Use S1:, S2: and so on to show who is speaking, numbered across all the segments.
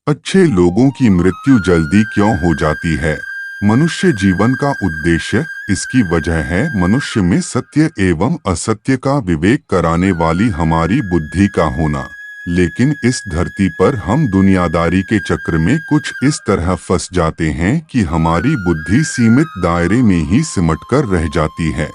S1: अच्छे लोगों की मृत्यु जल्दी क्यों हो जाती है? मनुष्य जीवन का उद्देश्य, इसकी वजह है मनुष्य में सत्य एवं असत्य का विवेक कराने वाली हमारी बुद्धि का होना। लेकिन इस धरती पर हम दुनियादारी के चक्र में कुछ इस तरह फंस जाते हैं कि हमारी बुद्धि सीमित दायरे में ही सिमटकर रह जाती है।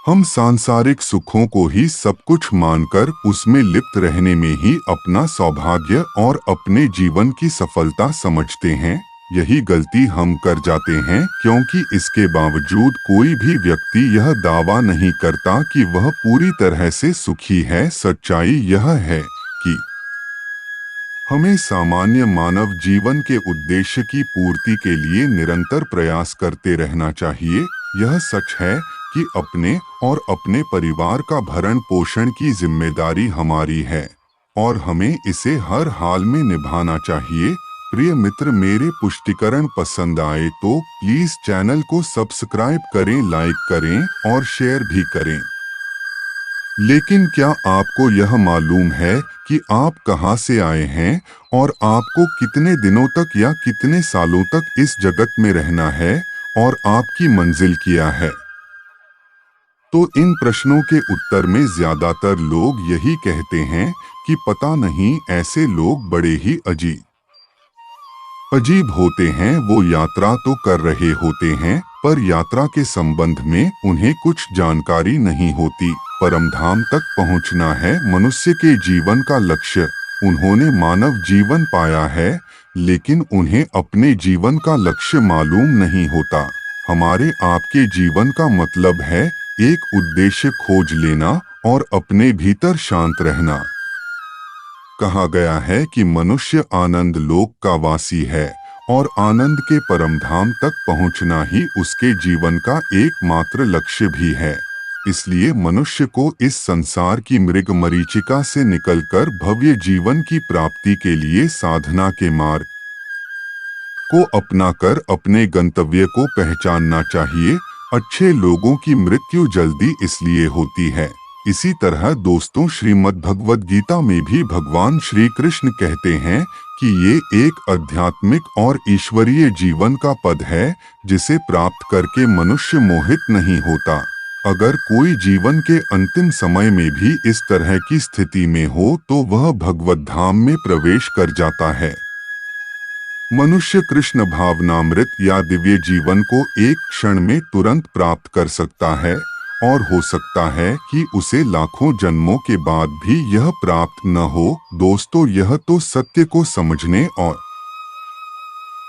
S1: हम सांसारिक सुखों को ही सब कुछ मानकर उसमें लिप्त रहने में ही अपना सौभाग्य और अपने जीवन की सफलता समझते हैं। यही गलती हम कर जाते हैं, क्योंकि इसके बावजूद कोई भी व्यक्ति यह दावा नहीं करता कि वह पूरी तरह से सुखी है। सच्चाई यह है कि हमें सामान्य मानव जीवन के उद्देश्य की पूर्ति के लिए निरंतर प्रयास करते रहना चाहिए। यह सच है कि अपने और अपने परिवार का भरण पोषण की जिम्मेदारी हमारी है और हमें इसे हर हाल में निभाना चाहिए। प्रिय मित्र, मेरे पुष्टिकरण पसंद आए तो प्लीज चैनल को सब्सक्राइब करें, लाइक करें और शेयर भी करें। लेकिन क्या आपको यह मालूम है कि आप कहां से आए हैं और आपको कितने दिनों तक या कितने सालों तक इस जगत में रहना है और आपकी मंजिल क्या है? तो इन प्रश्नों के उत्तर में ज्यादातर लोग यही कहते हैं कि पता नहीं। ऐसे लोग बड़े ही अजीब होते हैं। वो यात्रा तो कर रहे होते हैं, पर यात्रा के संबंध में उन्हें कुछ जानकारी नहीं होती। परमधाम तक पहुंचना है मनुष्य के जीवन का लक्ष्य। उन्होंने मानव जीवन पाया है, लेकिन उन्हें अपने जीवन का लक्ष्य मालूम नहीं होता। हमारे आपके जीवन का मतलब है एक उद्देश्य खोज लेना और अपने भीतर शांत रहना। कहा गया है कि मनुष्य आनंद लोक का वासी है और आनंद के परमधाम तक पहुंचना ही उसके जीवन का एकमात्र लक्ष्य भी है। इसलिए मनुष्य को इस संसार की मृग मरीचिका से निकलकर भव्य जीवन की प्राप्ति के लिए साधना के मार्ग को अपनाकर अपने गंतव्य को पहचानना चाहिए। अच्छे लोगों की मृत्यु जल्दी इसलिए होती है। इसी तरह दोस्तों, श्रीमद् भगवद गीता में भी भगवान श्री कृष्ण कहते हैं कि ये एक आध्यात्मिक और ईश्वरीय जीवन का पद है, जिसे प्राप्त करके मनुष्य मोहित नहीं होता। अगर कोई जीवन के अंतिम समय में भी इस तरह की स्थिति में हो तो वह भगवद धाम में प्रवेश कर जाता है। मनुष्य कृष्ण भावनामृत या दिव्य जीवन को एक क्षण में तुरंत प्राप्त कर सकता है और हो सकता है कि उसे लाखों जन्मों के बाद भी यह प्राप्त न हो। दोस्तों, यह तो सत्य को समझने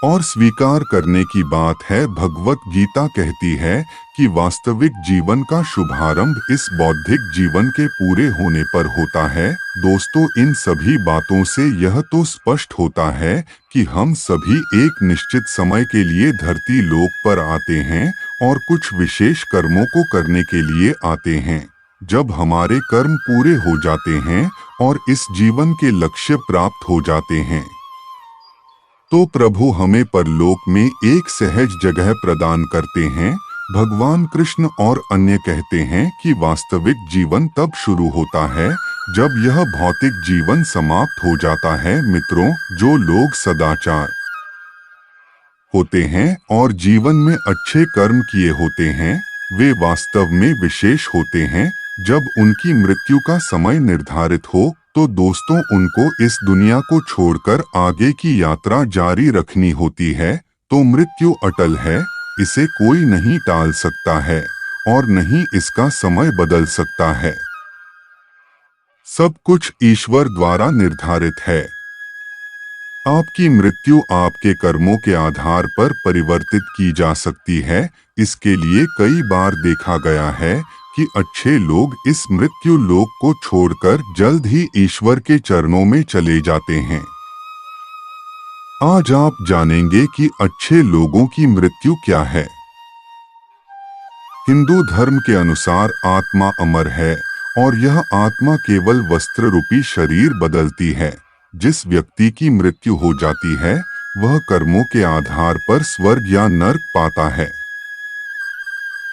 S1: और स्वीकार करने की बात है। भगवत गीता कहती है कि वास्तविक जीवन का शुभारंभ इस बौद्धिक जीवन के पूरे होने पर होता है। दोस्तों, इन सभी बातों से यह तो स्पष्ट होता है कि हम सभी एक निश्चित समय के लिए धरती लोक पर आते हैं और कुछ विशेष कर्मों को करने के लिए आते हैं। जब हमारे कर्म पूरे हो जाते हैं और इस जीवन के लक्ष्य प्राप्त हो जाते हैं, तो प्रभु हमें परलोक में एक सहज जगह प्रदान करते हैं। भगवान कृष्ण और अन्य कहते हैं कि वास्तविक जीवन तब शुरू होता है जब यह भौतिक जीवन समाप्त हो जाता है। मित्रों, जो लोग सदाचार होते हैं और जीवन में अच्छे कर्म किए होते हैं, वे वास्तव में विशेष होते हैं। जब उनकी मृत्यु का समय निर्धारित हो तो दोस्तों, उनको इस दुनिया को छोड़कर आगे की यात्रा जारी रखनी होती है। तो मृत्यु अटल है, इसे कोई नहीं टाल सकता है और नहीं इसका समय बदल सकता है। सब कुछ ईश्वर द्वारा निर्धारित है। आपकी मृत्यु आपके कर्मों के आधार पर परिवर्तित की जा सकती है। इसके लिए कई बार देखा गया है कि अच्छे लोग इस मृत्यु लोक को छोड़कर जल्द ही ईश्वर के चरणों में चले जाते हैं। आज आप जानेंगे कि अच्छे लोगों की मृत्यु क्या है। हिंदू धर्म के अनुसार आत्मा अमर है और यह आत्मा केवल वस्त्र रूपी शरीर बदलती है। जिस व्यक्ति की मृत्यु हो जाती है, वह कर्मों के आधार पर स्वर्ग या नर्क पाता है।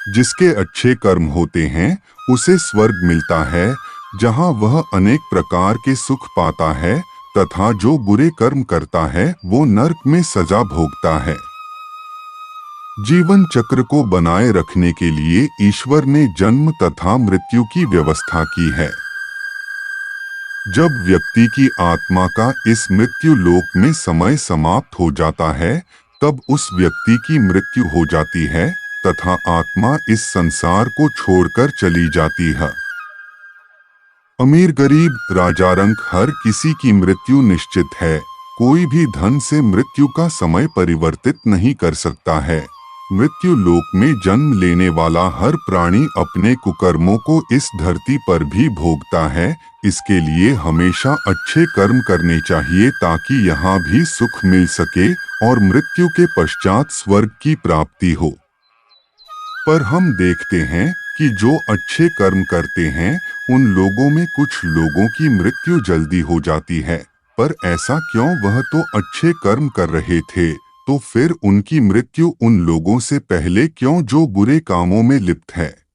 S1: जिसके अच्छे कर्म होते हैं, उसे स्वर्ग मिलता है, जहां वह अनेक प्रकार के सुख पाता है तथा जो बुरे कर्म करता है वो नरक में सजा भोगता है। जीवन चक्र को बनाए रखने के लिए ईश्वर ने जन्म तथा मृत्यु की व्यवस्था की है। जब व्यक्ति की आत्मा का इस मृत्यु लोक में समय समाप्त हो जाता है, तब उस व्यक्ति की मृत्यु हो जाती है तथा आत्मा इस संसार को छोड़कर चली जाती है। अमीर गरीब राजा रंक हर किसी की मृत्यु निश्चित है। कोई भी धन से मृत्यु का समय परिवर्तित नहीं कर सकता है। मृत्यु लोक में जन्म लेने वाला हर प्राणी अपने कुकर्मों को इस धरती पर भी भोगता है। इसके लिए हमेशा अच्छे कर्म करने चाहिए ताकि यहाँ भी सुख मिल सके और मृत्यु के पश्चात स्वर्ग की प्राप्ति हो। पर हम देखते हैं कि जो अच्छे कर्म करते हैं उन लोगों में कुछ लोगों की मृत्यु जल्दी हो जाती है। पर ऐसा क्यों? वह तो अच्छे कर्म कर रहे थे, तो फिर उनकी मृत्यु उन लोगों से पहले क्यों जो बुरे कामों में लिप्त है।